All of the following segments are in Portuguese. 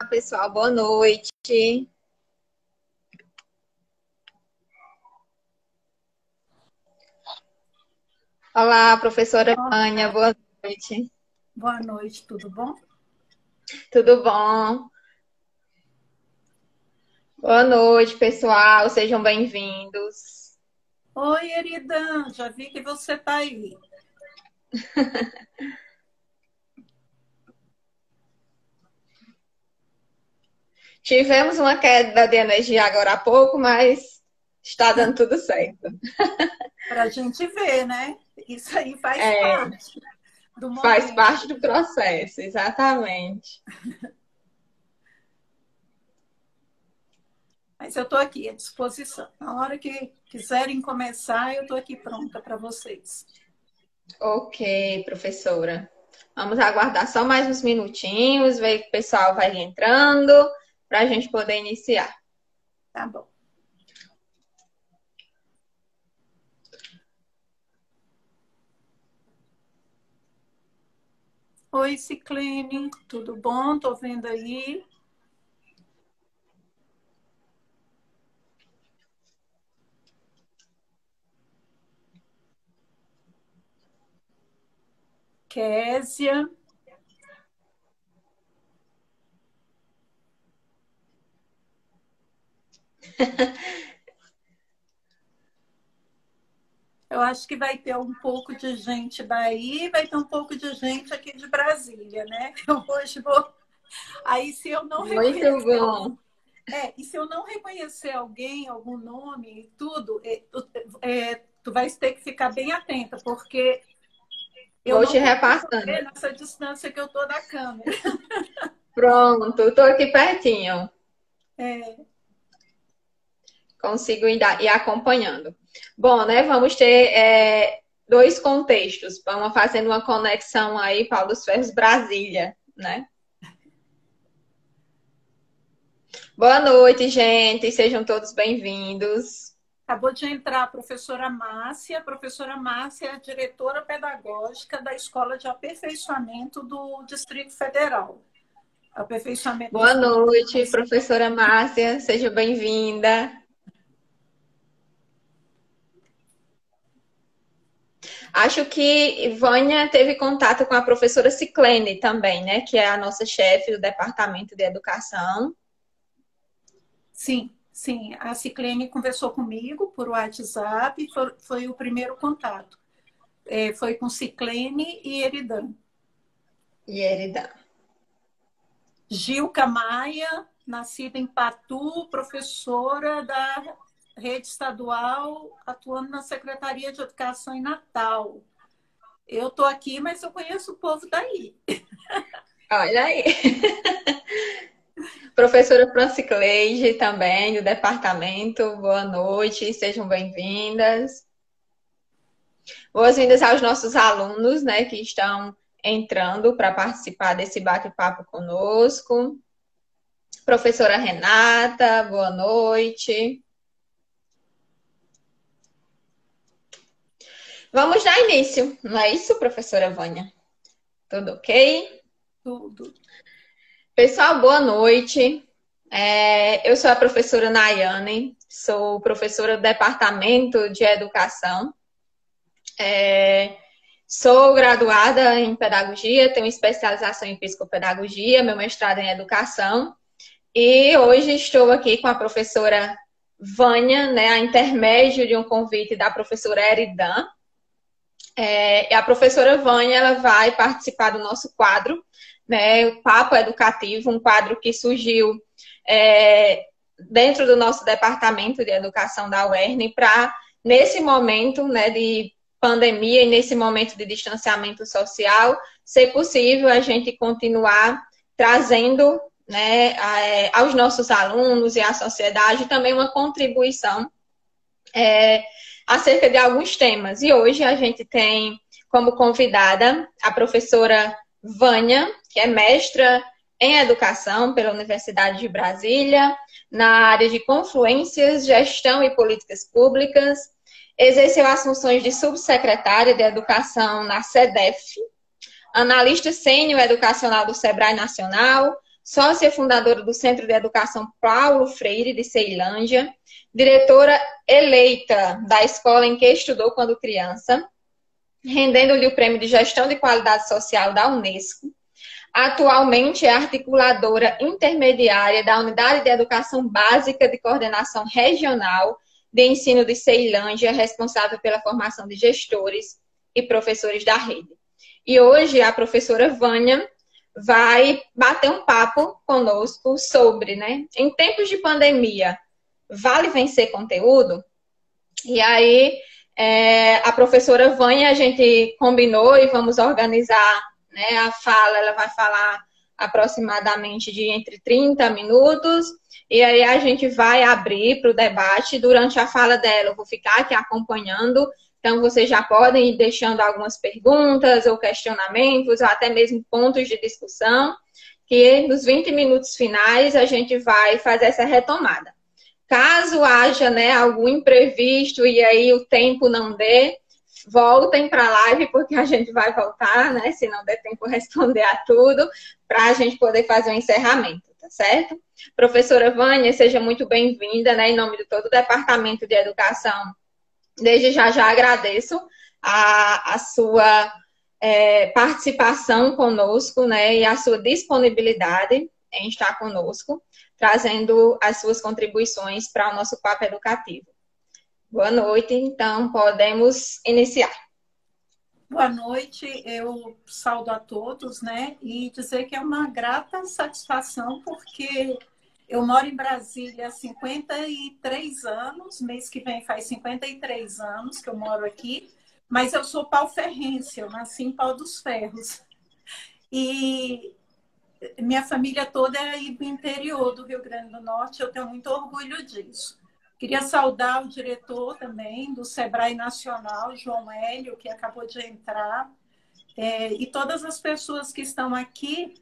pessoal, boa noite. Olá, professora Vânia, Olá, boa noite. boa noite, tudo bom? Tudo bom? Boa noite, pessoal, sejam bem-vindos. Oi, Eridan, já vi que você está aí. Tivemos uma queda de energia agora há pouco, mas está dando tudo certo. Para a gente ver, né? Isso aí faz É, parte do faz momento. parte do processo, exatamente. Mas eu estou aqui à disposição. Na hora que quiserem começar, eu estou aqui pronta para vocês. Ok, professora. Vamos aguardar só mais uns minutinhos, ver que o pessoal vai entrando, para a gente poder iniciar. Tá bom. Oi, Ciclene, tudo bom? Estou vendo aí. Késia. Eu acho que vai ter um pouco de gente daí, vai ter um pouco de gente aqui de Brasília, né? Eu hoje vou. Aí, se eu não Muito reconhecer bom. e se eu não reconhecer alguém, algum nome e tudo, tu vais ter que ficar bem atenta, porque eu Vou não te consigo repassando. ver nessa distância que eu tô da câmera. Pronto, estou aqui pertinho. É, Consigo ir acompanhando. Bom, né? Vamos ter dois contextos. Vamos fazendo uma conexão aí, Paulo dos Ferros, Brasília, né? Boa noite, gente. Sejam todos bem-vindos. acabou de entrar a professora Márcia. A professora Márcia é a diretora pedagógica da Escola de Aperfeiçoamento do Distrito Federal. Aperfeiçoamento do Boa Distrito noite, Federal. professora Márcia. Seja bem-vinda. Acho que Vânia teve contato com a professora Ciclene também, né? Que é a nossa chefe do Departamento de Educação. Sim, sim. A Ciclene conversou comigo por WhatsApp, foi o primeiro contato. Foi com Ciclene e Eridan. E Erida. Gilca Maia, nascida em Patu, professora da rede estadual, atuando na Secretaria de Educação em Natal. Eu estou aqui, mas eu conheço o povo daí. Olha aí. Professora Francicleide também, do departamento. Boa noite, sejam bem-vindas. Boas-vindas aos nossos alunos, né, que estão entrando para participar desse bate-papo conosco. Professora Renata, boa noite. Vamos dar início, não é isso, professora Vânia? Tudo ok? Tudo. Pessoal, boa noite. Eu sou a professora Nayane, sou professora do Departamento de Educação. Sou graduada em Pedagogia, tenho especialização em Psicopedagogia, meu mestrado em Educação. E hoje estou aqui com a professora Vânia, né, a intermédio de um convite da professora Eridan. E a professora Vânia ela vai participar do nosso quadro, né, o Papo Educativo, um quadro que surgiu dentro do nosso departamento de educação da UERN para, nesse momento, né, de pandemia e nesse momento de distanciamento social, ser possível a gente continuar trazendo, né, aos nossos alunos e à sociedade também uma contribuição acerca de alguns temas. E hoje a gente tem como convidada a professora Vânia, que é mestra em educação pela Universidade de Brasília, na área de confluências, gestão e políticas públicas, exerceu as funções de subsecretária de educação na SEDEF, analista sênior educacional do SEBRAE Nacional, sócia fundadora do Centro de Educação Paulo Freire, de Ceilândia, diretora eleita da escola em que estudou quando criança, rendendo-lhe o Prêmio de Gestão de Qualidade Social da Unesco. Atualmente é articuladora intermediária da Unidade de Educação Básica de Coordenação Regional de Ensino de Ceilândia, responsável pela formação de gestores e professores da rede. E hoje a professora Vânia vai bater um papo conosco sobre, né, em tempos de pandemia, vale vencer conteúdo? E aí, a professora Vânia, a gente combinou e vamos organizar, né, a fala, ela vai falar aproximadamente de entre 30 minutos, e aí a gente vai abrir para o debate. Durante a fala dela, eu vou ficar aqui acompanhando, então vocês já podem ir deixando algumas perguntas ou questionamentos, ou até mesmo pontos de discussão, que nos 20 minutos finais a gente vai fazer essa retomada. Caso haja, né, algum imprevisto e aí o tempo não dê, voltem para a live, porque a gente vai voltar, né, se não der tempo responder a tudo, para a gente poder fazer o encerramento, tá certo? Professora Vânia, seja muito bem-vinda, né, em nome de todo o Departamento de Educação. Desde já agradeço a sua participação conosco, né, e a sua disponibilidade em estar conosco, trazendo as suas contribuições para o nosso papo educativo. Boa noite, então podemos iniciar. Boa noite, eu saúdo a todos, né? E dizer que é uma grata satisfação, porque eu moro em Brasília há 53 anos, mês que vem faz 53 anos que eu moro aqui, mas eu sou pauferrense, eu nasci em Pau dos Ferros. E minha família toda é aí do interior do Rio Grande do Norte, eu tenho muito orgulho disso. Queria saudar o diretor também do Sebrae Nacional, João Hélio, que acabou de entrar, e todas as pessoas que estão aqui.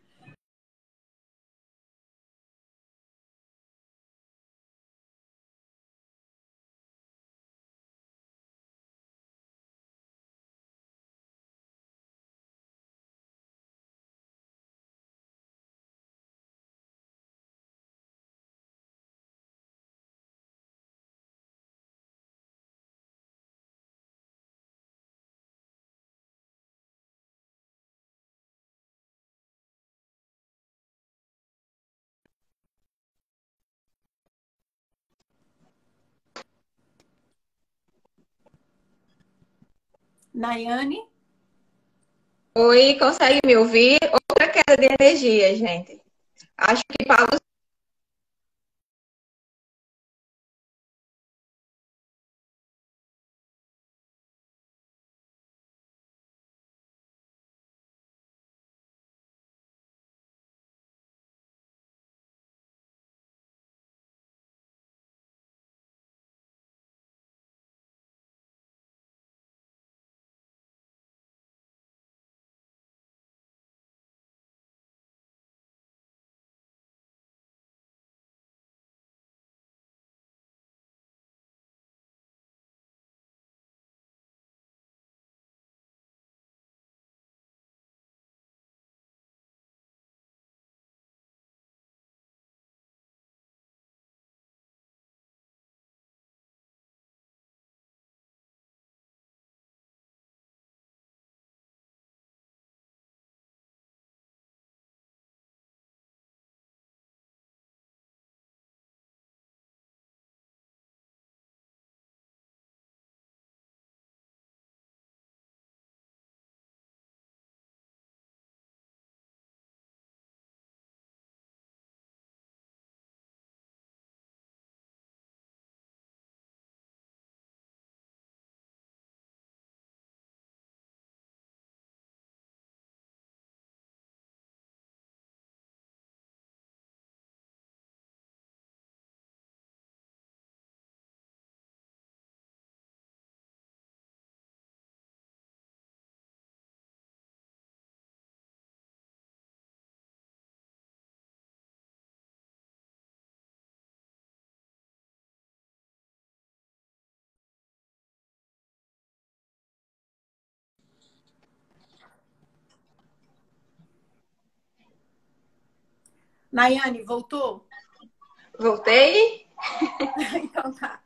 Nayane? Oi, consegue me ouvir? Outra queda de energia, gente. Acho que Paulo Nayane, voltou? Voltei? Então tá.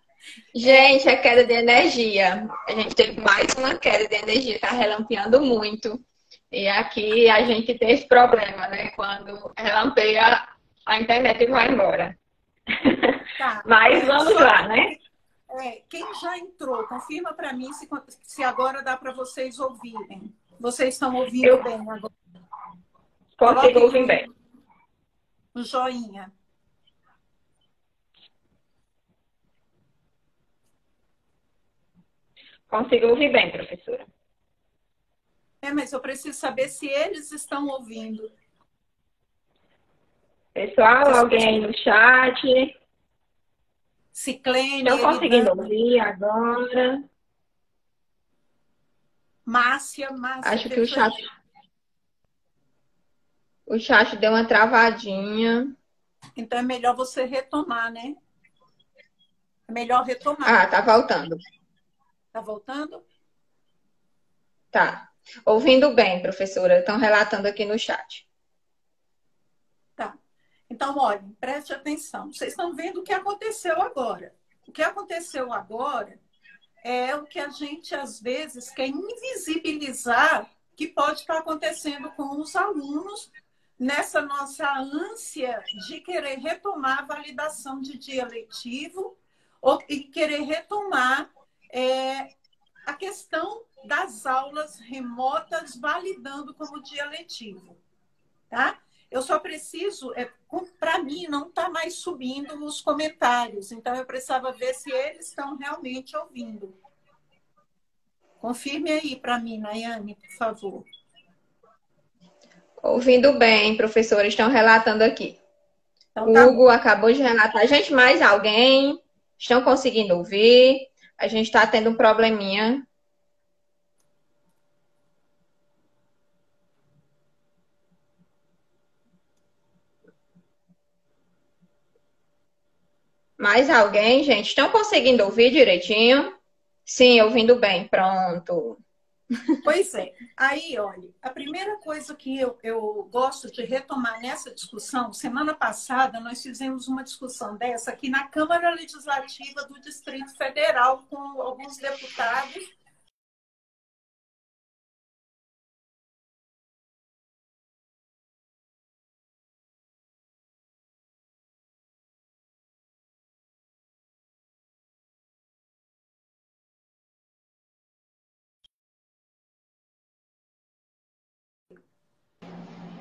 Gente, a queda de energia. A gente teve mais uma queda de energia, tá relampeando muito. E aqui a gente tem esse problema, né? Quando relampeia, a internet vai embora. Tá. Mas vamos lá, né? Quem já entrou, confirma para mim se agora dá para vocês ouvirem. Vocês estão ouvindo bem agora? Consigo ouvir bem. Um joinha. Consigo ouvir bem, professora. Mas eu preciso saber se eles estão ouvindo. Pessoal, alguém aí no chat? Ciclene, Estão conseguindo ouvir agora? Márcia. Acho que o chat deu uma travadinha. Então é melhor você retomar, né? É melhor retomar. Ah, tá voltando. Tá voltando? Tá. Ouvindo bem, professora. Estão relatando aqui no chat. Tá. Então, olhem, preste atenção. Vocês estão vendo o que aconteceu agora. O que aconteceu agora é o que a gente, às vezes, quer invisibilizar que pode estar acontecendo com os alunos nessa nossa ânsia de querer retomar a validação de dia letivo e querer retomar a questão das aulas remotas validando como dia letivo, tá? Eu só preciso, para mim, não está mais subindo os comentários, então eu precisava ver se eles estão realmente ouvindo. Confirme aí para mim, Nayane, por favor. Ouvindo bem, professora, estão relatando aqui. Então, tá Hugo acabou de relatar. Gente, mais alguém? Estão conseguindo ouvir? A gente está tendo um probleminha. Mais alguém, gente? Estão conseguindo ouvir direitinho? Sim, ouvindo bem. Pronto. Pois é. Aí, olha, a primeira coisa que eu gosto de retomar nessa discussão, semana passada nós fizemos uma discussão dessa aqui na Câmara Legislativa do Distrito Federal com alguns deputados.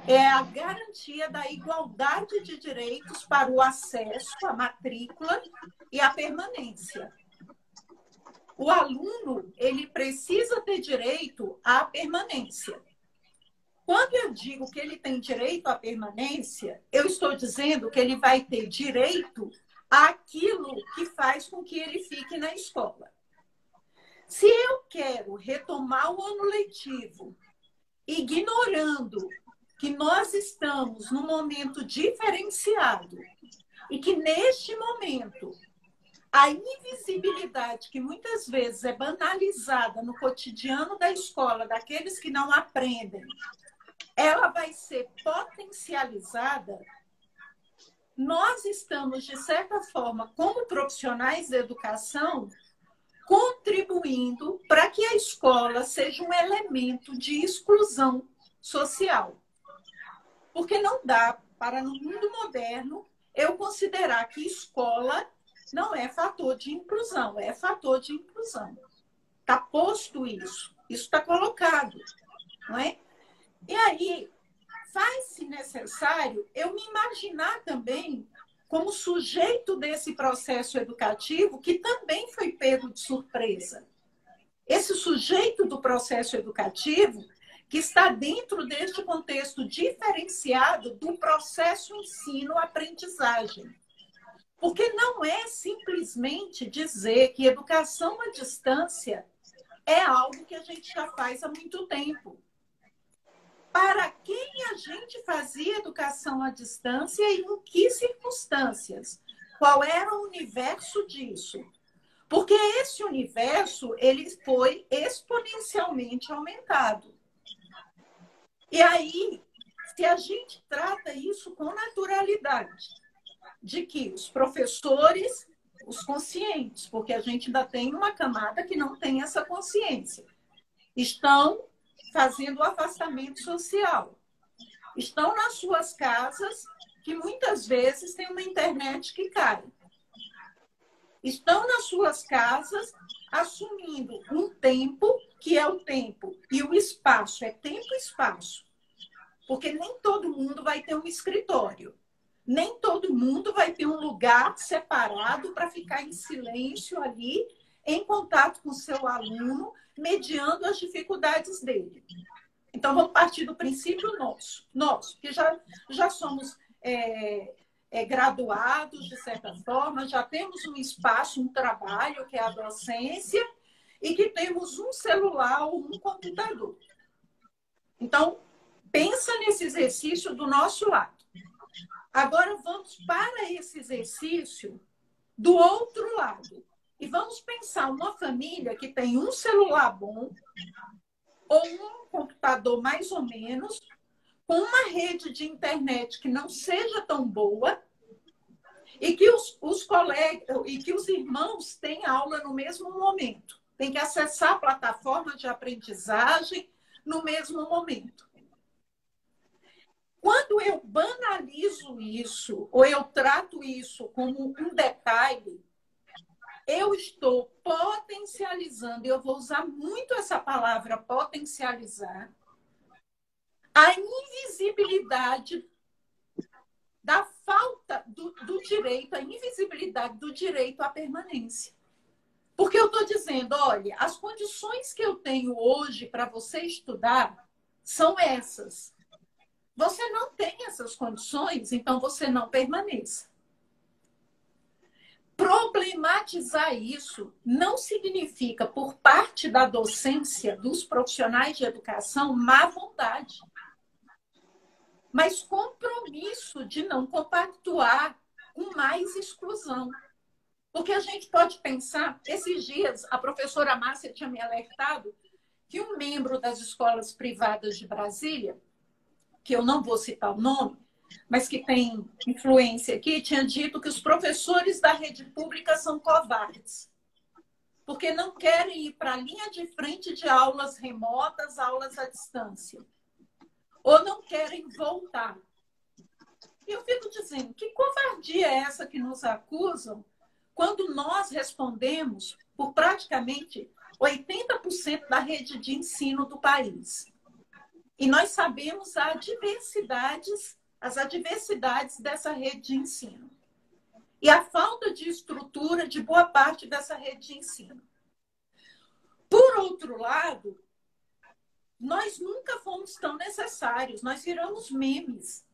É a garantia da igualdade de direitos para o acesso à matrícula e à permanência. O aluno, ele precisa ter direito à permanência. Quando eu digo que ele tem direito à permanência, eu estou dizendo que ele vai ter direito àquilo que faz com que ele fique na escola. Se eu quero retomar o ano letivo, ignorando que nós estamos num momento diferenciado e que, neste momento, a invisibilidade que muitas vezes é banalizada no cotidiano da escola, daqueles que não aprendem, ela vai ser potencializada, nós estamos, de certa forma, como profissionais da educação, contribuindo para que a escola seja um elemento de exclusão social. Porque não dá para, no mundo moderno, eu considerar que escola não é fator de inclusão, é fator de inclusão. Está posto isso está colocado, não é? E aí, faz-se necessário eu me imaginar também como sujeito desse processo educativo que também foi pego de surpresa. Esse sujeito do processo educativo que está dentro deste contexto diferenciado do processo ensino-aprendizagem. Porque não é simplesmente dizer que educação à distância é algo que a gente já faz há muito tempo. Para quem a gente fazia educação à distância e em que circunstâncias? Qual era o universo disso? Porque esse universo ele foi exponencialmente aumentado. E aí, se a gente trata isso com naturalidade, possibilidade de que os professores, os conscientes, porque a gente ainda tem uma camada que não tem essa consciência, estão fazendo o afastamento social. Estão nas suas casas, que muitas vezes tem uma internet que cai. Estão nas suas casas assumindo um tempo que é o tempo e o espaço é tempo e espaço. Porque nem todo mundo vai ter um escritório. Nem todo mundo vai ter um lugar separado para ficar em silêncio ali, em contato com o seu aluno, mediando as dificuldades dele. Então, vamos partir do princípio nosso que já somos graduados, de certa forma, já temos um espaço, um trabalho, que é a docência, e que temos um celular ou um computador. Então, pensa nesse exercício do nosso lado. Agora, vamos para esse exercício do outro lado. E vamos pensar uma família que tem um celular bom ou um computador mais ou menos, com uma rede de internet que não seja tão boa e que os colegas e que os irmãos têm aula no mesmo momento. Tem que acessar a plataforma de aprendizagem no mesmo momento. Quando eu banalizo isso, ou eu trato isso como um detalhe, eu estou potencializando, e eu vou usar muito essa palavra potencializar, a invisibilidade da falta do direito, a invisibilidade do direito à permanência. Porque eu estou dizendo, olha, as condições que eu tenho hoje para você estudar são essas. Você não tem essas condições, então você não permaneça. Problematizar isso não significa, por parte da docência, dos profissionais de educação, má vontade, mas compromisso de não compactuar com mais exclusão. Porque a gente pode pensar, esses dias a professora Márcia tinha me alertado que um membro das escolas privadas de Brasília, que eu não vou citar o nome, mas que tem influência aqui, tinha dito que os professores da rede pública são covardes, porque não querem ir para a linha de frente de aulas remotas, aulas à distância, ou não querem voltar. E eu fico dizendo, que covardia é essa que nos acusam quando nós respondemos por praticamente 80% da rede de ensino do país? E nós sabemos as adversidades dessa rede de ensino. E a falta de estrutura de boa parte dessa rede de ensino. Por outro lado, nós nunca fomos tão necessários, nós viramos memes.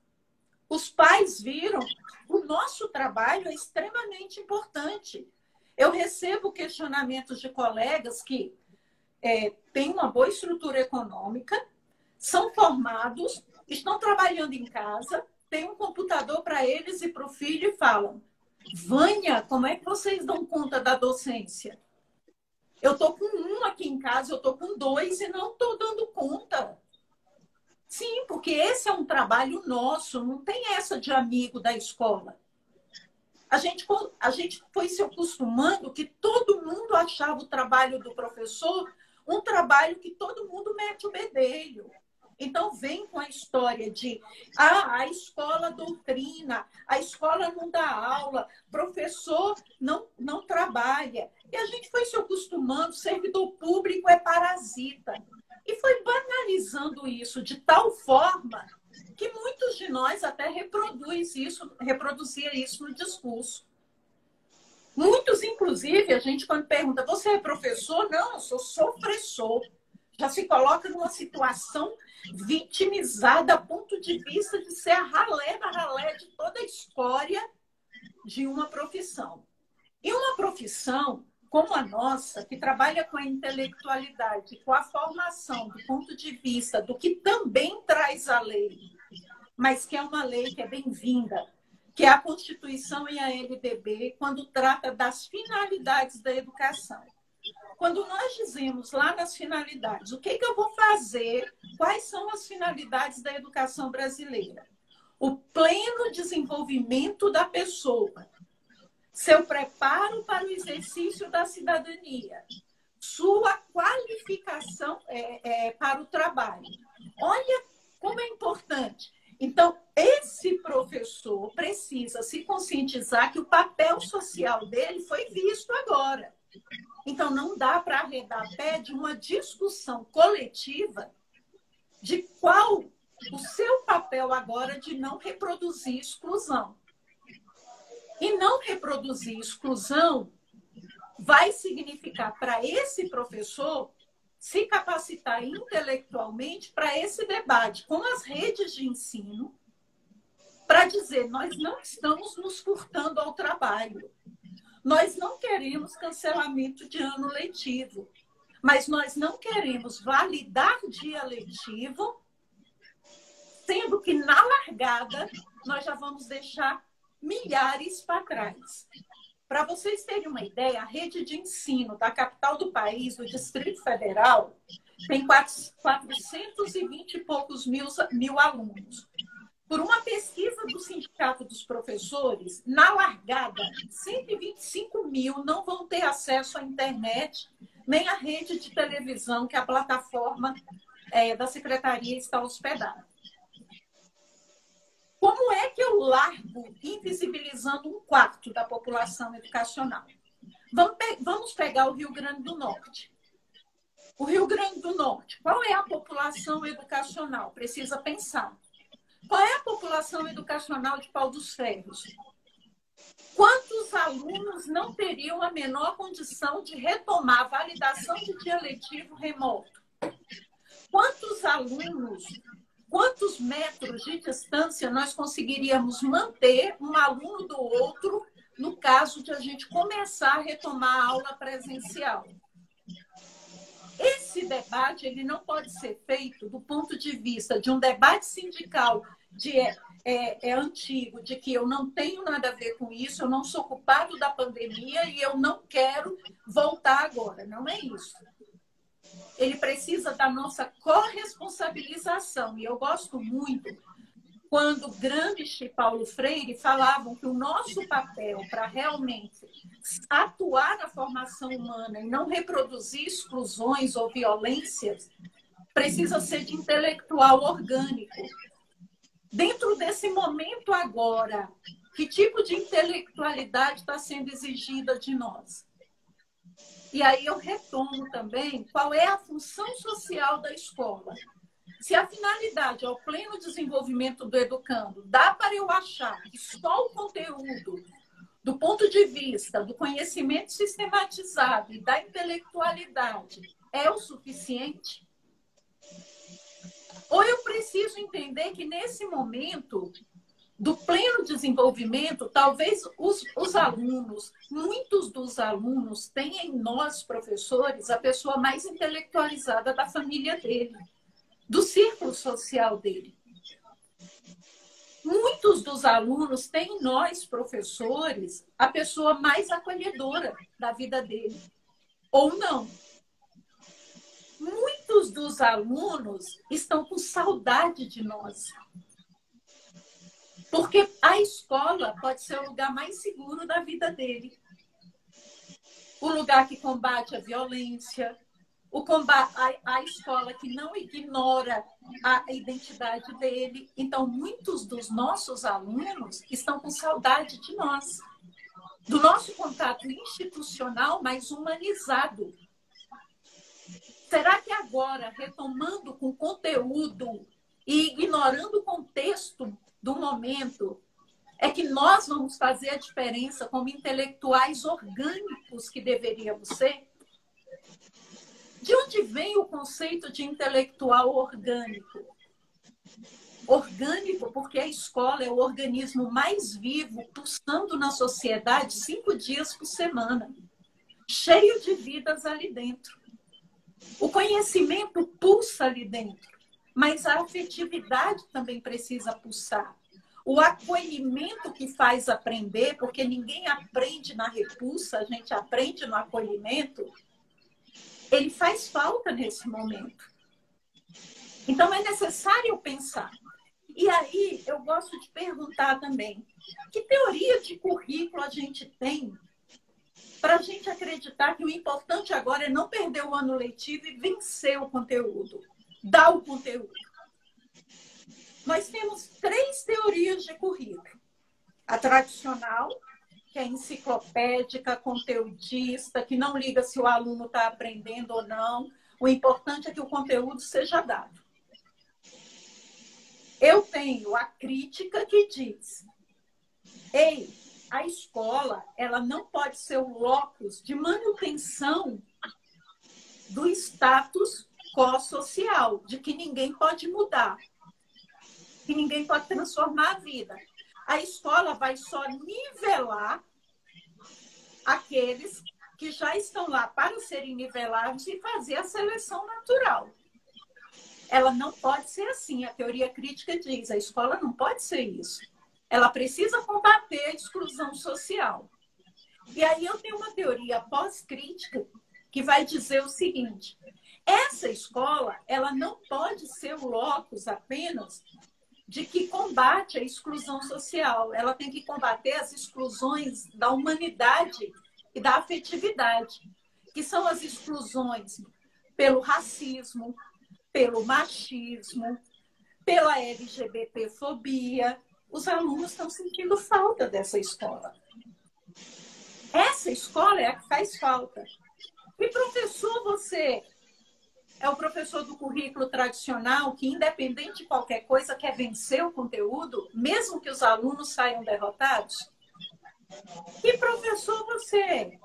Os pais viram o nosso trabalho é extremamente importante. Eu recebo questionamentos de colegas que têm uma boa estrutura econômica, são formados, estão trabalhando em casa, têm um computador para eles e para o filho e falam: Vânia, como é que vocês dão conta da docência? Eu estou com um aqui em casa, eu estou com 2 e não estou dando conta. Sim, porque esse é um trabalho nosso, não tem essa de amigo da escola. A gente foi se acostumando que todo mundo achava o trabalho do professor um trabalho que todo mundo mete o bedelho. Então, vem com a história de a escola doutrina, a escola não dá aula, professor não trabalha. E a gente foi se acostumando, servidor público é parasita. E foi banalizando isso de tal forma que muitos de nós até reproduzia isso no discurso. Muitos, inclusive, a gente quando pergunta, você é professor? Não, eu sou sofressor. Já se coloca numa situação vitimizada a ponto de vista de ser a ralé da ralé de toda a história de uma profissão. E uma profissão como a nossa, que trabalha com a intelectualidade, com a formação do ponto de vista do que também traz a lei, mas que é uma lei que é bem-vinda, que é a Constituição e a LDB, quando trata das finalidades da educação. Quando nós dizemos lá nas finalidades, o que eu vou fazer, quais são as finalidades da educação brasileira? o pleno desenvolvimento da pessoa, seu preparo para o exercício da cidadania, sua qualificação para o trabalho. Olha como é importante. Então, esse professor precisa se conscientizar que o papel social dele foi visto agora. Então, não dá para arredar pé de uma discussão coletiva de qual o seu papel agora de não reproduzir exclusão. E não reproduzir exclusão vai significar para esse professor se capacitar intelectualmente para esse debate com as redes de ensino, para dizer, nós não estamos nos furtando ao trabalho, nós não queremos cancelamento de ano letivo, mas nós não queremos validar dia letivo, sendo que na largada nós já vamos deixar milhares para trás. Para vocês terem uma ideia, a rede de ensino da capital do país, do Distrito Federal, tem 420 e poucos mil alunos. Por uma pesquisa do Sindicato dos Professores, na largada, 125 mil não vão ter acesso à internet, nem à rede de televisão que a plataforma da Secretaria está hospedada. Como é que eu largo invisibilizando 1/4 da população educacional? Vamos pegar o Rio Grande do Norte. O Rio Grande do Norte, qual é a população educacional? Precisa pensar. Qual é a população educacional de Pau dos Ferros? Quantos alunos não teriam a menor condição de retomar a validação de dia letivo remoto? Quantos alunos, quantos metros de distância nós conseguiríamos manter um aluno do outro no caso de a gente começar a retomar a aula presencial? Esse debate ele não pode ser feito do ponto de vista de um debate sindical antigo, de que eu não tenho nada a ver com isso, eu não sou culpado da pandemia e eu não quero voltar agora. Não é isso. Ele precisa da nossa corresponsabilização. E eu gosto muito quando Gramsci e Paulo Freire falavam que o nosso papel para realmente atuar na formação humana e não reproduzir exclusões ou violências precisa ser de intelectual orgânico. Dentro desse momento agora, que tipo de intelectualidade está sendo exigida de nós? E aí eu retomo também qual é a função social da escola. Se a finalidade é o pleno desenvolvimento do educando, dá para eu achar que só o conteúdo, do ponto de vista do conhecimento sistematizado e da intelectualidade, é o suficiente? Ou eu preciso entender que nesse momento do pleno desenvolvimento, talvez os alunos, muitos dos alunos têm em nós, professores, a pessoa mais intelectualizada da família dele, do círculo social dele. Muitos dos alunos têm em nós, professores, a pessoa mais acolhedora da vida dele. Ou não. Muitos dos alunos estão com saudade de nós. Porque a escola pode ser o lugar mais seguro da vida dele. O lugar que combate a violência, a escola que não ignora a identidade dele. Então, muitos dos nossos alunos estão com saudade de nós, do nosso contato institucional mais humanizado. Será que agora, retomando com conteúdo e ignorando o contexto do momento, é que nós vamos fazer a diferença como intelectuais orgânicos que deveríamos ser? De onde vem o conceito de intelectual orgânico? Orgânico porque a escola é o organismo mais vivo, pulsando na sociedade 5 dias por semana, cheio de vidas ali dentro. O conhecimento pulsa ali dentro, mas a afetividade também precisa pulsar. O acolhimento que faz aprender, porque ninguém aprende na repulsa, a gente aprende no acolhimento, ele faz falta nesse momento. Então, é necessário pensar. E aí eu gosto de perguntar também, que teoria de currículo a gente tem para a gente acreditar que o importante agora é não perder o ano letivo e vencer o conteúdo, dar o conteúdo. Nós temos 3 teorias de currículo. A tradicional, que é enciclopédica, conteudista, que não liga se o aluno está aprendendo ou não. O importante é que o conteúdo seja dado. Eu tenho a crítica que diz: ei, a escola ela não pode ser o locus de manutenção do status quo-social, de que ninguém pode mudar, que ninguém pode transformar a vida. A escola vai só nivelar aqueles que já estão lá para serem nivelados e fazer a seleção natural. Ela não pode ser assim. A teoria crítica diz: a escola não pode ser isso. Ela precisa combater a exclusão social. E aí eu tenho uma teoria pós-crítica que vai dizer o seguinte: essa escola ela não pode ser o locus apenas de que combate a exclusão social. Ela tem que combater as exclusões da humanidade e da afetividade, que são as exclusões pelo racismo, pelo machismo, pela LGBTfobia. Os alunos estão sentindo falta dessa escola. Essa escola é a que faz falta. E professor, você é o professor do currículo tradicional que, independente de qualquer coisa, quer vencer o conteúdo, mesmo que os alunos saiam derrotados? Que professor você é?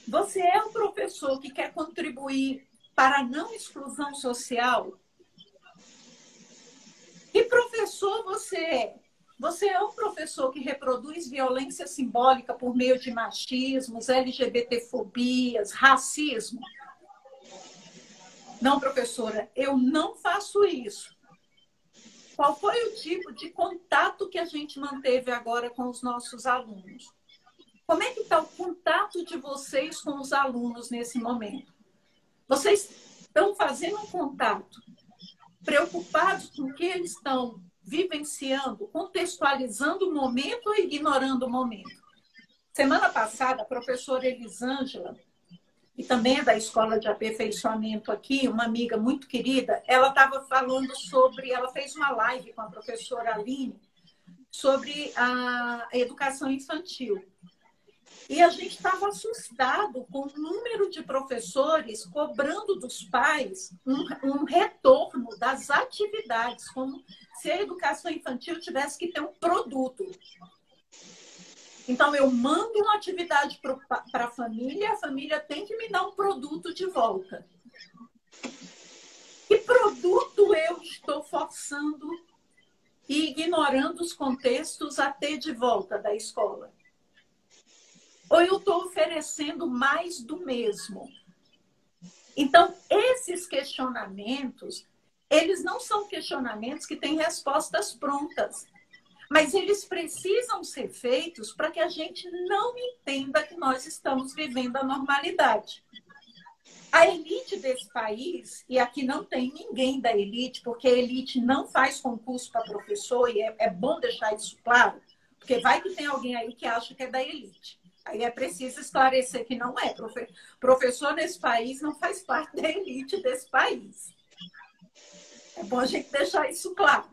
Você é um professor que quer contribuir para a não exclusão social? Que professor você é? Você é um professor que reproduz violência simbólica por meio de machismos, LGBTfobias, racismo? Não, professora, eu não faço isso. Qual foi o tipo de contato que a gente manteve agora com os nossos alunos? Como é que está o contato de vocês com os alunos nesse momento? Vocês estão fazendo um contato preocupados com o que eles estão vivenciando, contextualizando o momento ou ignorando o momento? Semana passada, a professora Elisângela, que também é da Escola de Aperfeiçoamento aqui, uma amiga muito querida, ela estava falando sobre, ela fez uma live com a professora Aline sobre a educação infantil. E a gente estava assustado com o número de professores cobrando dos pais um retorno das atividades, como se a educação infantil tivesse que ter um produto. Então, eu mando uma atividade para a família tem que me dar um produto de volta. Que produto eu estou forçando e ignorando os contextos a ter de volta da escola? Ou eu estou oferecendo mais do mesmo? Então, esses questionamentos, eles não são questionamentos que têm respostas prontas. Mas eles precisam ser feitos para que a gente não entenda que nós estamos vivendo a normalidade. A elite desse país, e aqui não tem ninguém da elite, porque a elite não faz concurso para professor, e é bom deixar isso claro, porque vai que tem alguém aí que acha que é da elite. Aí é preciso esclarecer que não é. Professor nesse país não faz parte da elite desse país. É bom a gente deixar isso claro.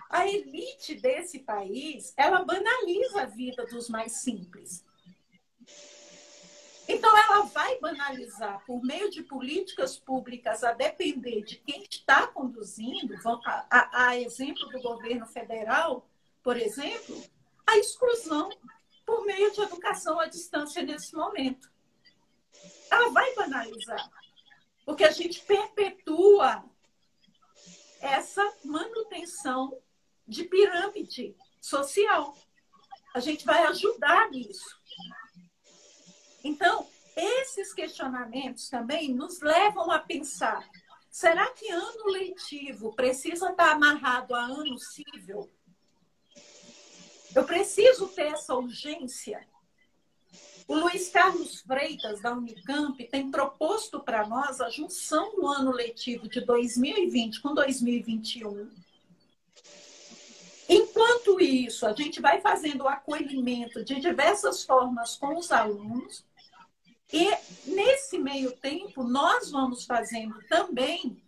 A elite desse país, ela banaliza a vida dos mais simples. Então, ela vai banalizar por meio de políticas públicas, a depender de quem está conduzindo, a exemplo do governo federal, por exemplo, a exclusão por meio de educação à distância nesse momento. Ela vai banalizar, porque a gente perpetua essa manutenção de pirâmide social. A gente vai ajudar nisso. Então, esses questionamentos também nos levam a pensar: será que ano letivo precisa estar amarrado a ano cível? Eu preciso ter essa urgência? O Luiz Carlos Freitas, da Unicamp, tem proposto para nós a junção do ano letivo de 2020 com 2021, Enquanto isso, a gente vai fazendo o acolhimento de diversas formas com os alunos e, nesse meio tempo, nós vamos fazendo também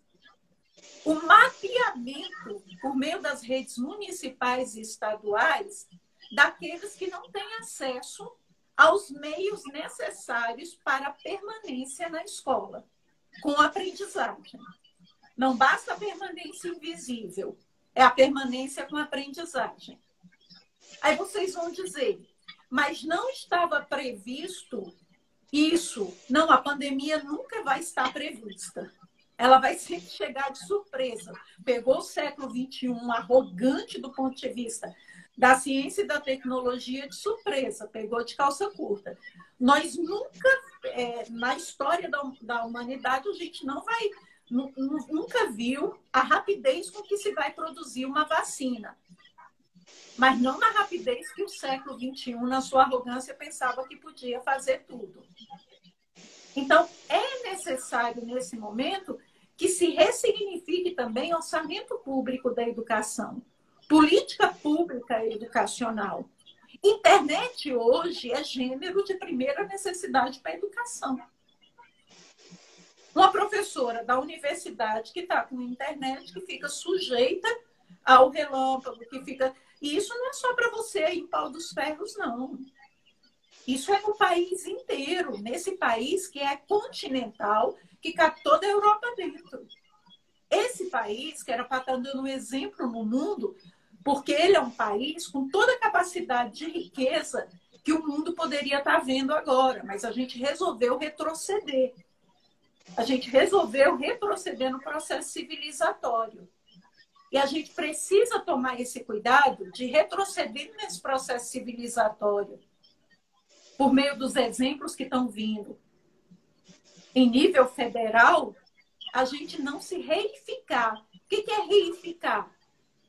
o mapeamento, por meio das redes municipais e estaduais, daqueles que não têm acesso aos meios necessários para a permanência na escola, com aprendizagem. Não basta a permanência invisível, é a permanência com aprendizagem. Aí vocês vão dizer, mas não estava previsto isso. Não, a pandemia nunca vai estar prevista. Ela vai sempre chegar de surpresa. Pegou o século XXI, arrogante do ponto de vista da ciência e da tecnologia, de surpresa, pegou de calça curta. Nós nunca, na história da humanidade, a gente nunca viu a rapidez com que se vai produzir uma vacina. Mas não na rapidez que o século XXI, na sua arrogância, pensava que podia fazer tudo. Então, é necessário, nesse momento, que se ressignifique também o orçamento público da educação, política pública educacional. Internet hoje é gênero de primeira necessidade para a educação. Uma professora da universidade que está com internet, que fica sujeita ao relâmpago, que fica... E isso não é só para você aí em Pau dos Ferros, não. Isso é no país inteiro, nesse país que é continental, que cabe toda a Europa dentro. Esse país, que era para estar dando um exemplo no mundo, porque ele é um país com toda a capacidade de riqueza que o mundo poderia estar vendo agora, mas a gente resolveu retroceder. A gente resolveu retroceder no processo civilizatório. E a gente precisa tomar esse cuidado de retroceder nesse processo civilizatório, por meio dos exemplos que estão vindo. Em nível federal, a gente não se reificar. O que é reificar?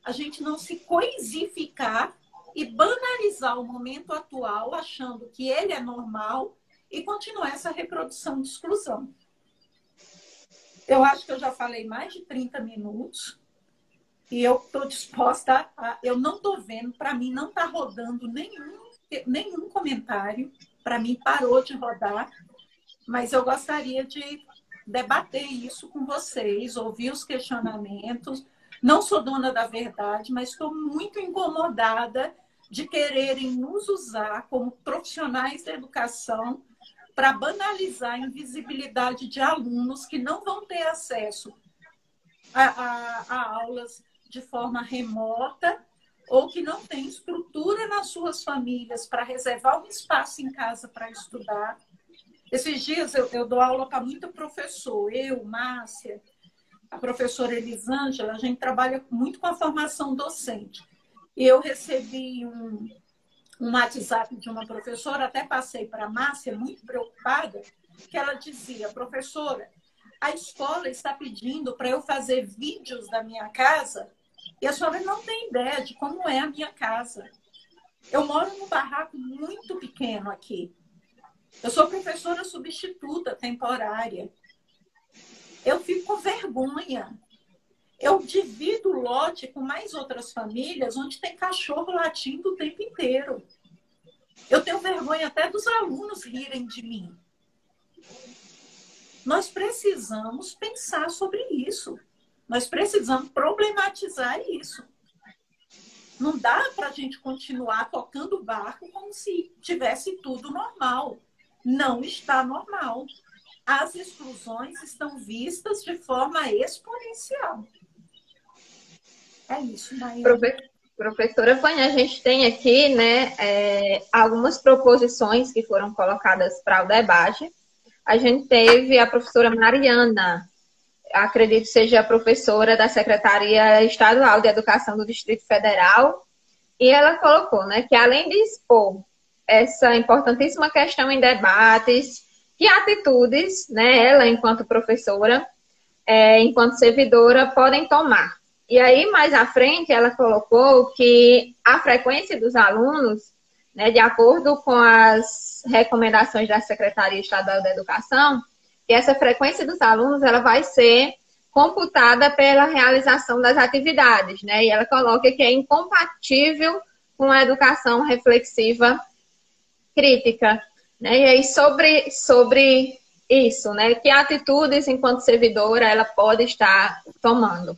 A gente não se coisificar e banalizar o momento atual, achando que ele é normal e continuar essa reprodução de exclusão. Eu acho que eu já falei mais de 30 minutos e eu estou disposta a... Eu não estou vendo, para mim não está rodando nenhum comentário, para mim parou de rodar, mas eu gostaria de debater isso com vocês, ouvir os questionamentos. Não sou dona da verdade, mas estou muito incomodada de quererem nos usar como profissionais da educação para banalizar a invisibilidade de alunos que não vão ter acesso a aulas de forma remota ou que não têm estrutura nas suas famílias para reservar um espaço em casa para estudar. Esses dias eu dou aula para muito professor, eu, Márcia, a professora Elisângela, a gente trabalha muito com a formação docente. E eu recebi um WhatsApp de uma professora, até passei para a Márcia, muito preocupada, que ela dizia, professora, a escola está pedindo para eu fazer vídeos da minha casa e a senhora não tem ideia de como é a minha casa. Eu moro num barraco muito pequeno aqui. Eu sou professora substituta temporária. Eu fico com vergonha. Eu divido o lote com mais outras famílias onde tem cachorro latindo o tempo inteiro. Eu tenho vergonha até dos alunos rirem de mim. Nós precisamos pensar sobre isso. Nós precisamos problematizar isso. Não dá para a gente continuar tocando o barco como se tivesse tudo normal. Não está normal. As exclusões estão vistas de forma exponencial. É isso, Maíra. Professora Vânia, a gente tem aqui, né, algumas proposições que foram colocadas para o debate. A gente teve a professora Mariana, acredito que seja a professora da Secretaria Estadual de Educação do Distrito Federal, e ela colocou, né, que além de expor essa importantíssima questão em debates, que atitudes, né, ela, enquanto professora, enquanto servidora, podem tomar. E aí, mais à frente, ela colocou que a frequência dos alunos, né, de acordo com as recomendações da Secretaria Estadual da Educação, que essa frequência dos alunos ela vai ser computada pela realização das atividades, né? E ela coloca que é incompatível com a educação reflexiva crítica, né? E aí sobre isso, né? Que atitudes, enquanto servidora, ela pode estar tomando?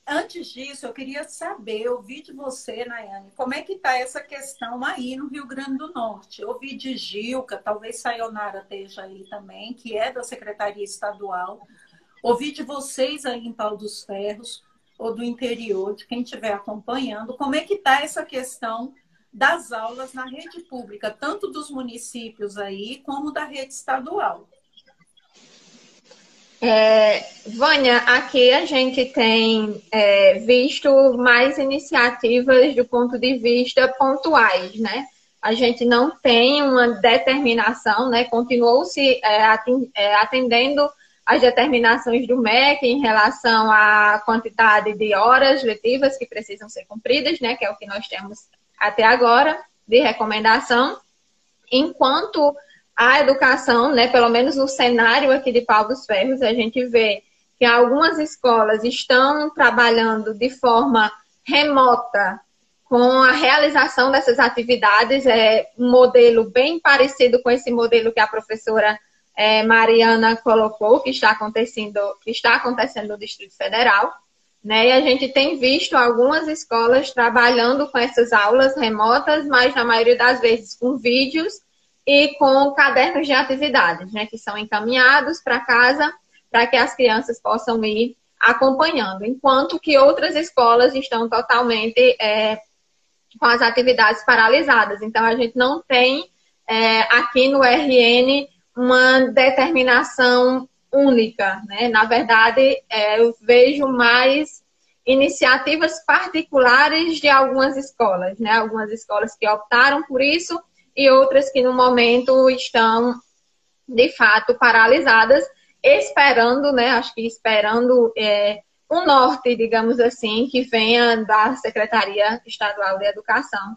Antes disso, eu queria saber, eu ouvi de você, Nayane, como é que está essa questão aí no Rio Grande do Norte? Eu ouvi de Gilca, talvez Sayonara esteja aí também, que é da Secretaria Estadual. Ouvi de vocês aí em Pau dos Ferros, ou do interior, de quem estiver acompanhando, como é que está essa questão das aulas na rede pública, tanto dos municípios aí, como da rede estadual? Vânia, aqui a gente tem visto mais iniciativas do ponto de vista pontuais, né? A gente não tem uma determinação, né? Continuou-se atendendo as determinações do MEC em relação à quantidade de horas letivas que precisam ser cumpridas, né? Que é o que nós temos até agora de recomendação, enquanto a educação, né, pelo menos no cenário aqui de Pau dos Ferros, a gente vê que algumas escolas estão trabalhando de forma remota com a realização dessas atividades, um modelo bem parecido com esse modelo que a professora Mariana colocou, que está acontecendo no Distrito Federal, né? E a gente tem visto algumas escolas trabalhando com essas aulas remotas, mas na maioria das vezes com vídeos e com cadernos de atividades, né, que são encaminhados para casa para que as crianças possam ir acompanhando, enquanto que outras escolas estão totalmente com as atividades paralisadas. Então, a gente não tem aqui no RN uma determinação única, né? Na verdade, eu vejo mais iniciativas particulares de algumas escolas, né? Algumas escolas que optaram por isso e outras que no momento estão, de fato, paralisadas, esperando, né? Acho que esperando um norte, digamos assim, que venha da Secretaria Estadual de Educação.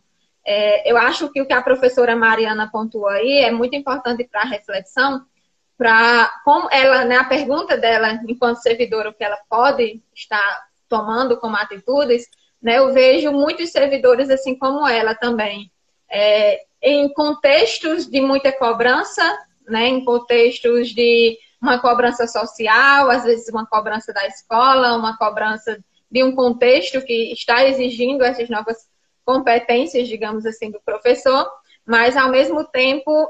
Eu acho que o que a professora Mariana pontuou aí é muito importante para a reflexão, como ela, né, a pergunta dela, enquanto servidora, o que ela pode estar tomando como atitudes, né? Eu vejo muitos servidores assim como ela também, em contextos de muita cobrança, né, em contextos de uma cobrança social, às vezes uma cobrança da escola, uma cobrança de um contexto que está exigindo essas novas competências, digamos assim, do professor, mas ao mesmo tempo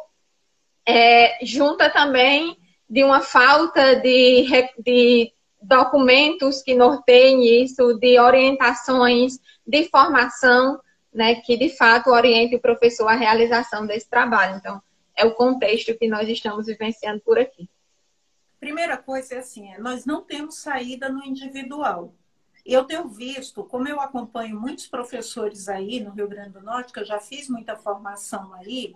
junta também de uma falta de documentos que norteiem isso, de orientações, de formação, né, que de fato oriente o professor à realização desse trabalho. Então, é o contexto que nós estamos vivenciando por aqui. Primeira coisa é assim, nós não temos saída no individual. Eu tenho visto, como eu acompanho muitos professores aí no Rio Grande do Norte, que eu já fiz muita formação aí,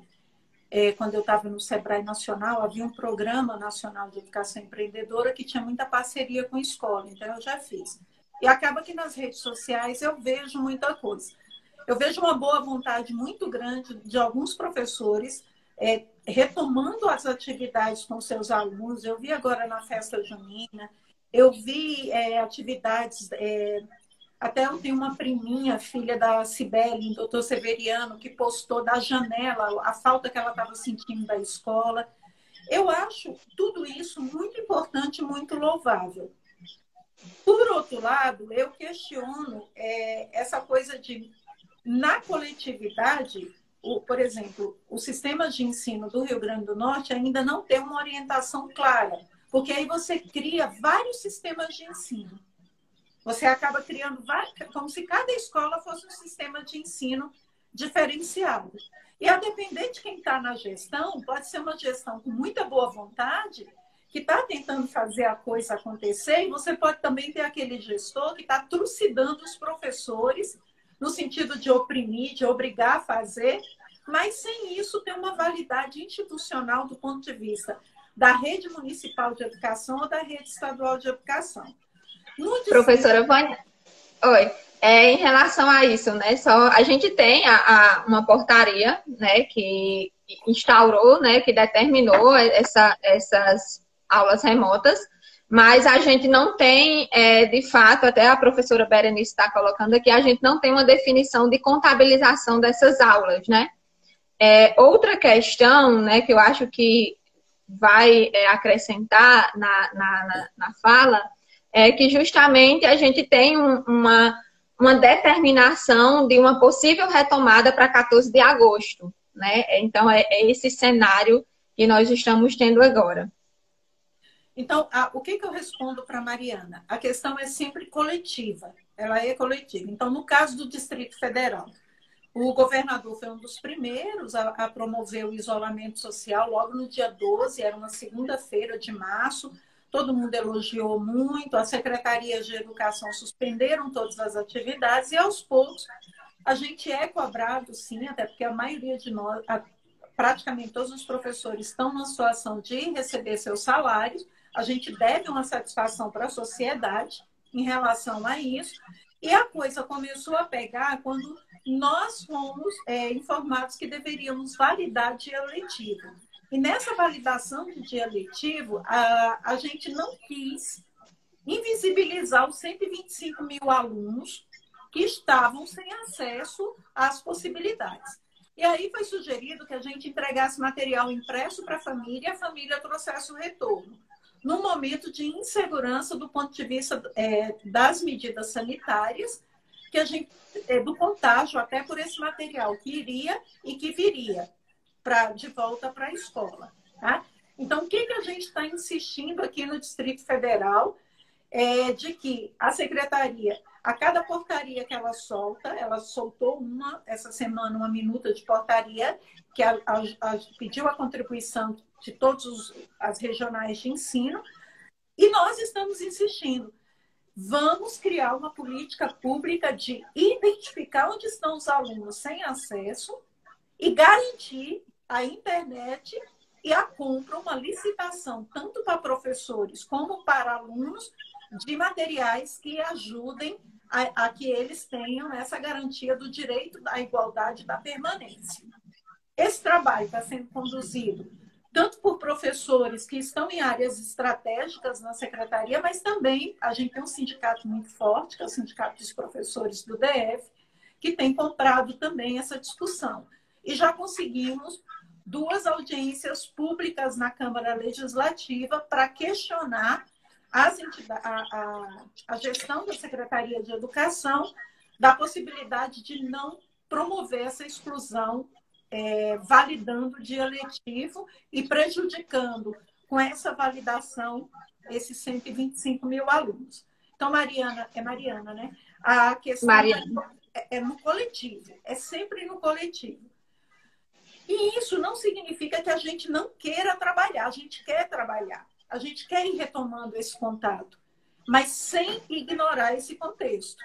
quando eu estava no Sebrae Nacional, havia um programa nacional de educação empreendedora que tinha muita parceria com a escola, então eu já fiz. E acaba que nas redes sociais eu vejo muita coisa. Eu vejo uma boa vontade muito grande de alguns professores retomando as atividades com seus alunos. Eu vi agora na festa junina, eu vi atividades, até eu tenho uma priminha, filha da Cibele, doutor Severiano, que postou da janela a falta que ela estava sentindo da escola. Eu acho tudo isso muito importante, muito louvável. Por outro lado, eu questiono essa coisa de, na coletividade, por exemplo, o sistema de ensino do Rio Grande do Norte ainda não tem uma orientação clara, porque aí você cria vários sistemas de ensino. Você acaba criando como se cada escola fosse um sistema de ensino diferenciado. E a depender de quem está na gestão, pode ser uma gestão com muita boa vontade, que está tentando fazer a coisa acontecer, e você pode também ter aquele gestor que está trucidando os professores, no sentido de oprimir, de obrigar a fazer, mas sem isso ter uma validade institucional do ponto de vista da rede municipal de educação ou da rede estadual de educação. Professora Vânia, oi. Em relação a isso, né? A gente tem uma portaria, né, que instaurou, né, que determinou essas aulas remotas, Mas a gente não tem, de fato, até a professora Berenice está colocando aqui, a gente não tem uma definição de contabilização dessas aulas, né? Outra questão, né, que eu acho que vai acrescentar na fala é que justamente a gente tem uma determinação de uma possível retomada para 14 de agosto, né? Então, é esse cenário que nós estamos tendo agora. Então, o que eu respondo para a Mariana? A questão é sempre coletiva, ela é coletiva. Então, no caso do Distrito Federal, o governador foi um dos primeiros a promover o isolamento social logo no dia 12, era uma segunda-feira de março. Todo mundo elogiou muito, as secretarias de educação suspenderam todas as atividades e, aos poucos, a gente é cobrado, sim, até porque a maioria de nós, praticamente todos os professores estão numa situação de receber seus salários. A gente deve uma satisfação para a sociedade em relação a isso. E a coisa começou a pegar quando nós fomos informados que deveríamos validar dia letivo. E nessa validação de dia letivo, a gente não quis invisibilizar os 125 mil alunos que estavam sem acesso às possibilidades. E aí foi sugerido que a gente entregasse material impresso para a família trouxesse o retorno. Num momento de insegurança do ponto de vista das medidas sanitárias, que a gente, do contágio até por esse material que iria e que viria de volta para a escola. Tá? Então, o que a gente está insistindo aqui no Distrito Federal é de que a secretaria, a cada portaria que ela solta, ela soltou essa semana, uma minuta de portaria, que pediu a contribuição de todas as regionais de ensino, e nós estamos insistindo. Vamos criar uma política pública de identificar onde estão os alunos sem acesso e garantir a internet e a compra, uma licitação, tanto para professores como para alunos, de materiais que ajudem a que eles tenham essa garantia do direito à igualdade e da permanência. Esse trabalho está sendo conduzido tanto por professores que estão em áreas estratégicas na secretaria, mas também a gente tem um sindicato muito forte, que é o Sindicato dos Professores do DF, que tem comprado também essa discussão. E já conseguimos 2 audiências públicas na Câmara Legislativa para questionar a gestão da Secretaria de Educação da possibilidade de não promover essa exclusão, validando o dia letivo e prejudicando com essa validação esses 125 mil alunos. Então, Mariana, né? A questão é no coletivo, é sempre no coletivo. E isso não significa que a gente não queira trabalhar, a gente quer trabalhar, a gente quer ir retomando esse contato, mas sem ignorar esse contexto.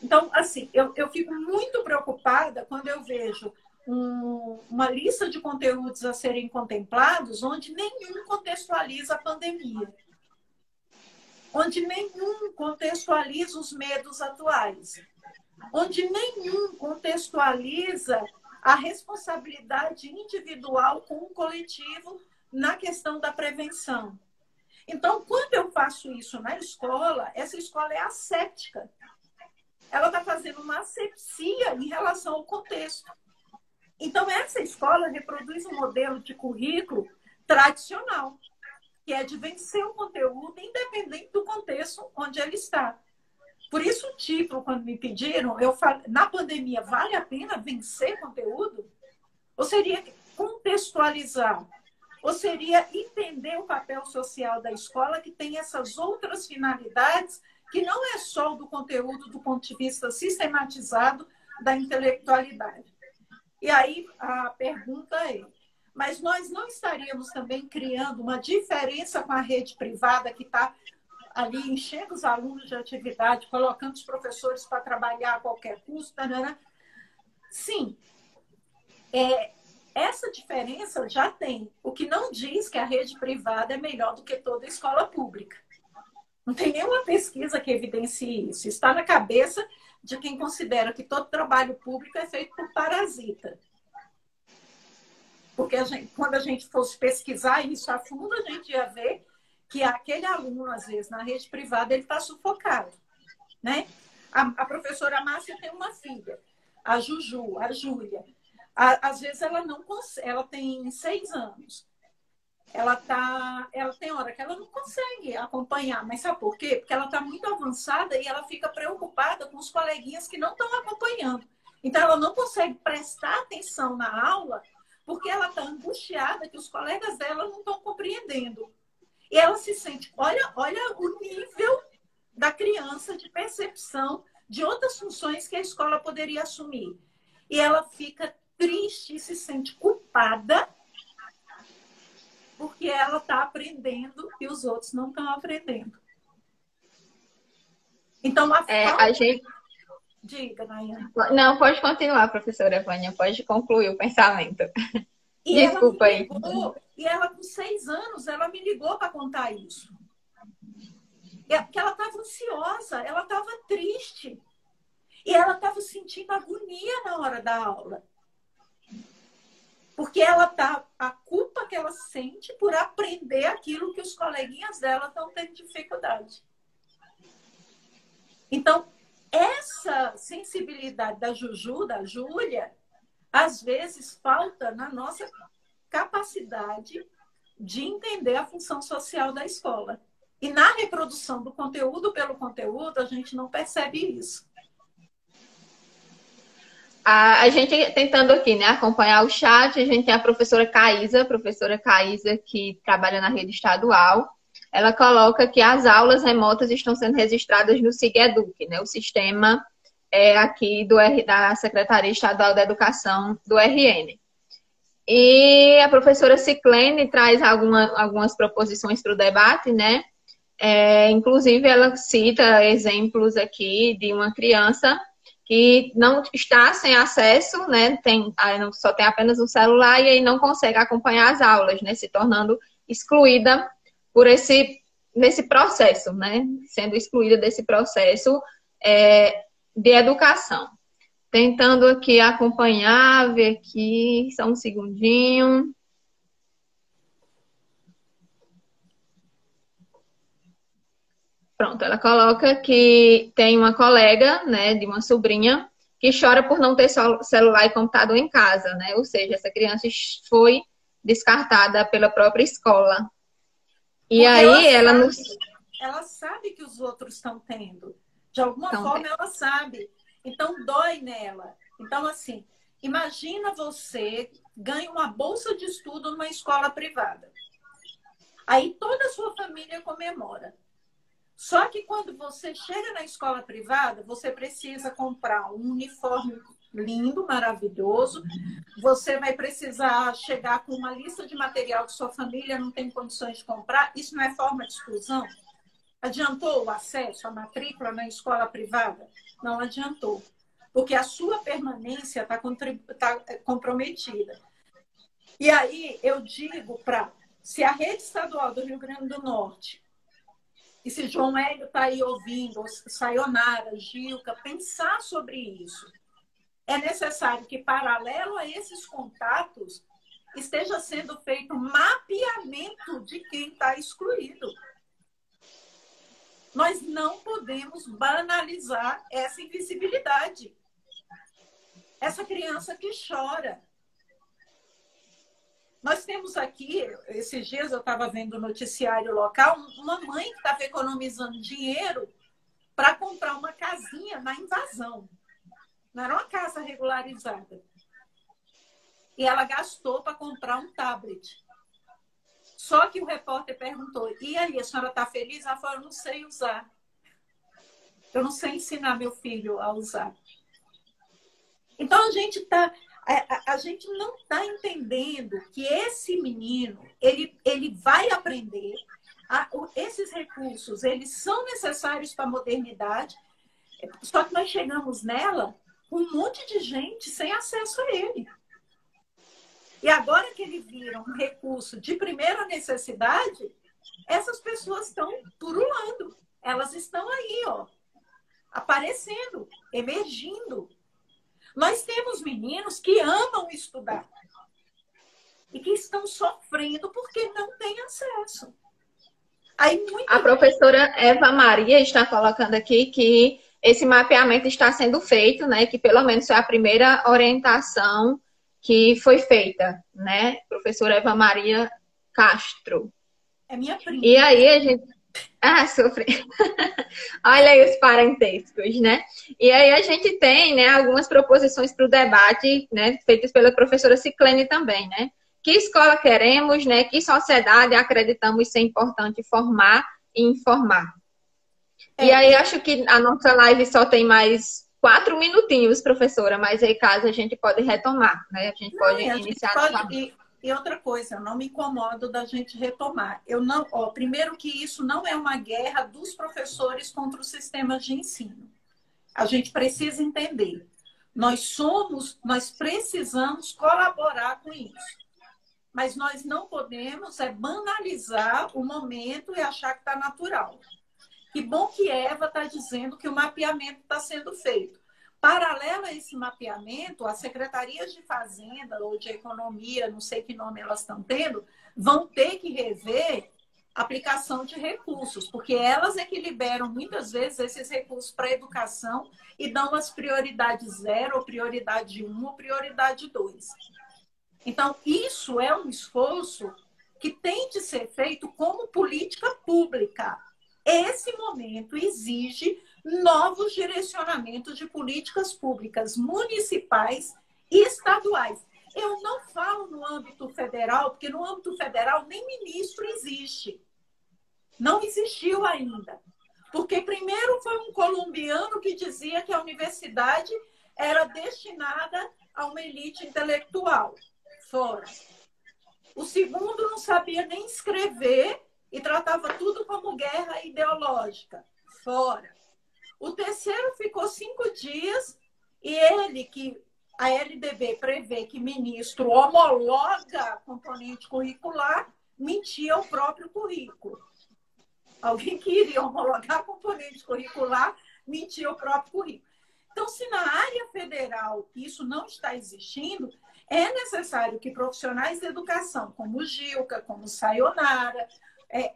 Então, assim, eu fico muito preocupada quando eu vejo uma lista de conteúdos a serem contemplados onde nenhum contextualiza a pandemia, onde nenhum contextualiza os medos atuais, onde nenhum contextualiza a responsabilidade individual com o coletivo na questão da prevenção. Então, quando eu faço isso na escola, essa escola é asséptica. Ela está fazendo uma asepsia em relação ao contexto. Então, essa escola reproduz um modelo de currículo tradicional, que é de vencer o conteúdo independente do contexto onde ele está. Por isso, o título, quando me pediram, eu falei, na pandemia, vale a pena vencer conteúdo? Ou seria contextualizar? Ou seria entender o papel social da escola, que tem essas outras finalidades, que não é só do conteúdo do ponto de vista sistematizado da intelectualidade? E aí a pergunta é, mas nós não estaríamos também criando uma diferença com a rede privada que está ali enchendo os alunos de atividade, colocando os professores para trabalhar a qualquer custo? Né? Sim, essa diferença já tem. O que não diz que a rede privada é melhor do que toda a escola pública. Não tem nenhuma pesquisa que evidencie isso. Está na cabeça de quem considera que todo trabalho público é feito por parasita. Porque quando a gente fosse pesquisar isso a fundo, a gente ia ver que aquele aluno, às vezes, na rede privada, ele está sufocado, né? A professora Márcia tem uma filha, a Juju, a Júlia. Às vezes ela não consegue, ela tem 6 anos. Ela tem hora que ela não consegue acompanhar, mas sabe por quê? Porque ela está muito avançada e ela fica preocupada com os coleguinhas que não estão acompanhando. Então, ela não consegue prestar atenção na aula porque ela está angustiada que os colegas dela não estão compreendendo. E ela se sente, olha o nível da criança de percepção de outras funções que a escola poderia assumir. E ela fica triste e se sente culpada porque ela está aprendendo e os outros não estão aprendendo. Então, A gente... Diga, Nayane. Não, pode continuar, professora Vânia, pode concluir o pensamento. E Desculpa aí. E ela, com 6 anos, ela me ligou para contar isso. Porque ela estava ansiosa, ela estava triste. E ela estava sentindo agonia na hora da aula. Porque a culpa que ela sente por aprender aquilo que os coleguinhas dela estão tendo dificuldade. Então, essa sensibilidade da Juju, da Júlia, às vezes falta na nossa capacidade de entender a função social da escola. E na reprodução do conteúdo pelo conteúdo, a gente não percebe isso. A gente tentando aqui, né, acompanhar o chat, a gente tem a professora Caísa que trabalha na rede estadual. Ela coloca que as aulas remotas estão sendo registradas no SIGEDUC, né, o sistema aqui da Secretaria Estadual da Educação do RN. E a professora Ciclene traz algumas proposições para o debate, né? Inclusive, ela cita exemplos aqui de uma criança que não está sem acesso, né? Só tem apenas um celular e aí não consegue acompanhar as aulas, né? Se tornando excluída nesse processo, né? Sendo excluída desse processo de educação. Tentando aqui acompanhar, ver aqui, só um segundinho. Pronto, ela coloca que tem uma colega, né, de uma sobrinha, que chora por não ter celular e computador em casa, né? Ou seja, essa criança foi descartada pela própria escola. E porque aí ela sabe que os outros estão tendo. De alguma forma ela sabe. Então dói nela. Então, assim, imagina você ganha uma bolsa de estudo numa escola privada. Aí toda a sua família comemora. Só que quando você chega na escola privada, você precisa comprar um uniforme lindo, maravilhoso. Você vai precisar chegar com uma lista de material que sua família não tem condições de comprar. Isso não é forma de exclusão? Adiantou o acesso à matrícula na escola privada? Não adiantou. Porque a sua permanência está comprometida. E aí eu digo se a rede estadual do Rio Grande do Norte, e se João Hélio está aí ouvindo, Sayonara, Gilca, pensar sobre isso, é necessário que, paralelo a esses contatos, esteja sendo feito mapeamento de quem está excluído. Nós não podemos banalizar essa invisibilidade. Essa criança que chora. Nós temos aqui, esses dias eu estava vendo no noticiário local, uma mãe que estava economizando dinheiro para comprar uma casinha na invasão. Não era uma casa regularizada. E ela gastou para comprar um tablet. Só que o repórter perguntou, e aí, a senhora está feliz? Ela falou, eu não sei usar. Eu não sei ensinar meu filho a usar. Então, a gente não está entendendo que esse menino, ele vai aprender. Esses recursos, eles são necessários para a modernidade, só que nós chegamos nela com um monte de gente sem acesso a ele. E agora que ele vira um recurso de primeira necessidade, essas pessoas estão pululando. Elas estão aí, ó, aparecendo, emergindo. Nós temos meninos que amam estudar e que estão sofrendo porque não têm acesso. Aí, A professora Eva Maria está colocando aqui que esse mapeamento está sendo feito, né? Que pelo menos foi a primeira orientação que foi feita, né? Professora Eva Maria Castro. é minha prima. E aí a gente... Ah, sofri. Olha aí os parentescos, né? E aí a gente tem, né, algumas proposições para o debate, né, feitas pela professora Ciclene também, né? Que escola queremos, né? Que sociedade acreditamos ser importante formar e informar. E aí acho que a nossa live só tem mais 4 minutinhos, professora, mas aí caso a gente pode retomar, né? A gente pode iniciar novamente. E outra coisa, eu não me incomodo da gente retomar. Eu não, ó, primeiro que isso não é uma guerra dos professores contra os sistemas de ensino. A gente precisa entender. Nós precisamos colaborar com isso. Mas nós não podemos banalizar o momento e achar que está natural. Que bom que Eva está dizendo que o mapeamento está sendo feito. Paralelo a esse mapeamento, as secretarias de Fazenda ou de Economia, não sei que nome elas estão tendo, vão ter que rever a aplicação de recursos, porque elas é que liberam muitas vezes esses recursos para a educação e dão as prioridades 0, ou prioridade 1, ou prioridade 2. Então, isso é um esforço que tem de ser feito como política pública. Esse momento exige novos direcionamentos de políticas públicas municipais e estaduais. Eu não falo no âmbito federal, porque no âmbito federal nem ministro existe. Não existiu ainda. Porque primeiro foi um colombiano que dizia que a universidade era destinada a uma elite intelectual. Fora. O segundo não sabia nem escrever e tratava tudo como guerra ideológica. Fora. O terceiro ficou 5 dias e a LDB prevê que ministro homologa componente curricular, mentia o próprio currículo. Alguém que iria homologar componente curricular, mentia o próprio currículo. Então, se na área federal isso não está existindo, é necessário que profissionais de educação, como Gilca, como Sayonara,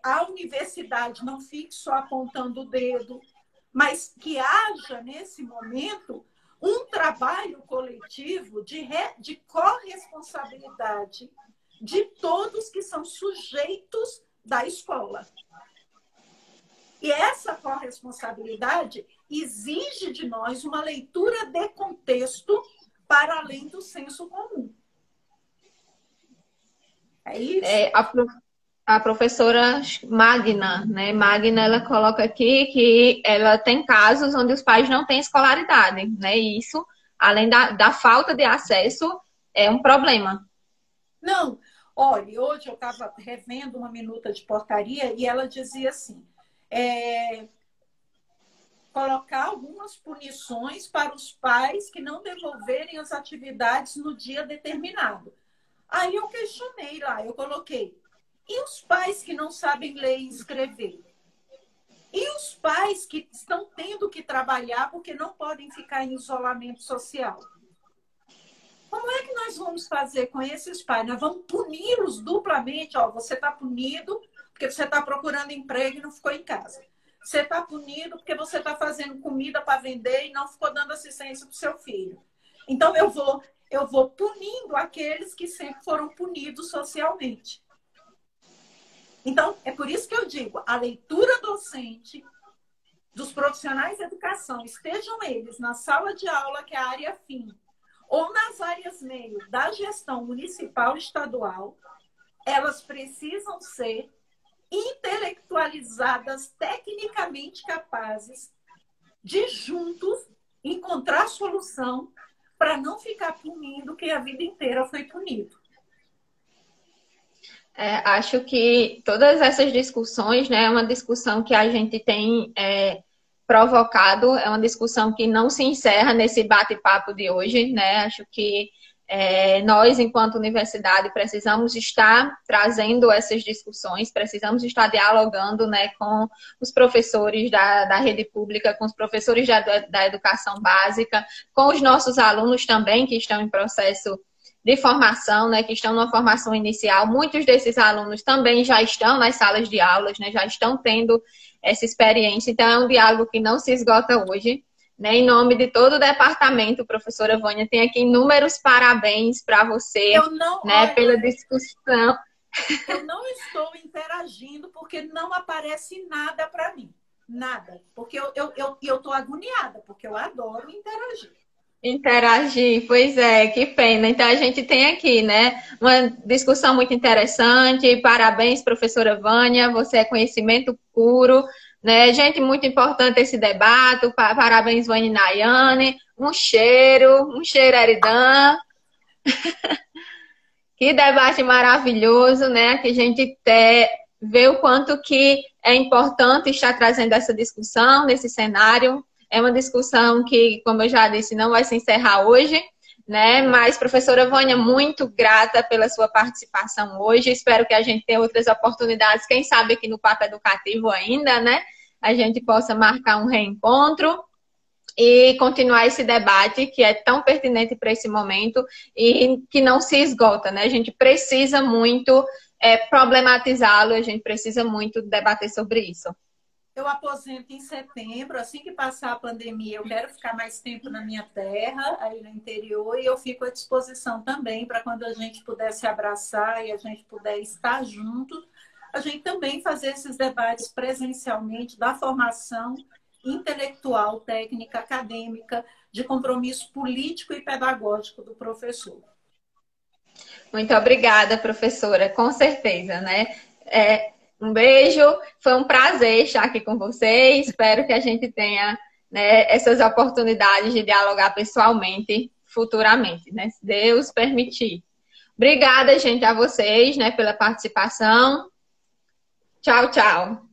a universidade não fique só apontando o dedo, mas que haja, nesse momento, um trabalho coletivo de corresponsabilidade de todos que são sujeitos da escola. E essa corresponsabilidade exige de nós uma leitura de contexto para além do senso comum. É isso? A professora Magna, né? Magna, ela coloca aqui que ela tem casos onde os pais não têm escolaridade, né? E isso, além da falta de acesso, é um problema. Não, olha, hoje eu estava revendo uma minuta de portaria e ela dizia assim, colocar algumas punições para os pais que não devolverem as atividades no dia determinado. Aí eu questionei lá, eu coloquei, e os pais que não sabem ler e escrever? E os pais que estão tendo que trabalhar porque não podem ficar em isolamento social? Como é que nós vamos fazer com esses pais? Nós vamos puni-los duplamente. Ó, você está punido porque você está procurando emprego e não ficou em casa. Você está punido porque você está fazendo comida para vender e não ficou dando assistência para o seu filho. Então, eu vou punindo aqueles que sempre foram punidos socialmente. Então, é por isso que eu digo, a leitura docente dos profissionais de educação, estejam eles na sala de aula, que é a área fim, ou nas áreas meio da gestão municipal e estadual, elas precisam ser intelectualizadas, tecnicamente capazes de juntos encontrar solução para não ficar punindo quem a vida inteira foi punido. Acho que todas essas discussões, né, é uma discussão que a gente tem provocado, é uma discussão que não se encerra nesse bate-papo de hoje, né? Acho que nós, enquanto universidade, precisamos estar trazendo essas discussões, precisamos estar dialogando, né, com os professores da rede pública, com os professores da educação básica, com os nossos alunos também, que estão em processo de formação, né, que estão numa formação inicial. Muitos desses alunos também já estão nas salas de aulas, né, já estão tendo essa experiência. Então, é um diálogo que não se esgota hoje. Né, em nome de todo o departamento, professora Vânia, tem aqui inúmeros parabéns para você, né, pela discussão. Eu não estou interagindo porque não aparece nada para mim. Nada. Porque eu estou agoniada, porque eu adoro interagir. Interagir, pois é, que pena. Então a gente tem aqui, né, uma discussão muito interessante. Parabéns, professora Vânia, você é conhecimento puro, né? Gente, muito importante esse debate. Parabéns, Vânia e Nayane. Um cheiro, Eridan. Que debate maravilhoso, né? Que a gente vê o quanto que é importante estar trazendo essa discussão nesse cenário. É uma discussão que, como eu já disse, não vai se encerrar hoje, né? Mas, professora Vânia, muito grata pela sua participação hoje. Espero que a gente tenha outras oportunidades, quem sabe aqui no Papo Educativo ainda, né? A gente possa marcar um reencontro e continuar esse debate que é tão pertinente para esse momento e que não se esgota, né? A gente precisa muito problematizá-lo, a gente precisa muito debater sobre isso. Eu aposento em setembro, assim que passar a pandemia, eu quero ficar mais tempo na minha terra, aí no interior, e eu fico à disposição também para quando a gente puder se abraçar e a gente puder estar junto, a gente também fazer esses debates presencialmente da formação intelectual, técnica, acadêmica, de compromisso político e pedagógico do professor. Muito obrigada, professora, com certeza, né? Um beijo, foi um prazer estar aqui com vocês. Espero que a gente tenha, né, essas oportunidades de dialogar pessoalmente futuramente, né? Se Deus permitir. Obrigada, gente, a vocês, né, pela participação. Tchau, tchau.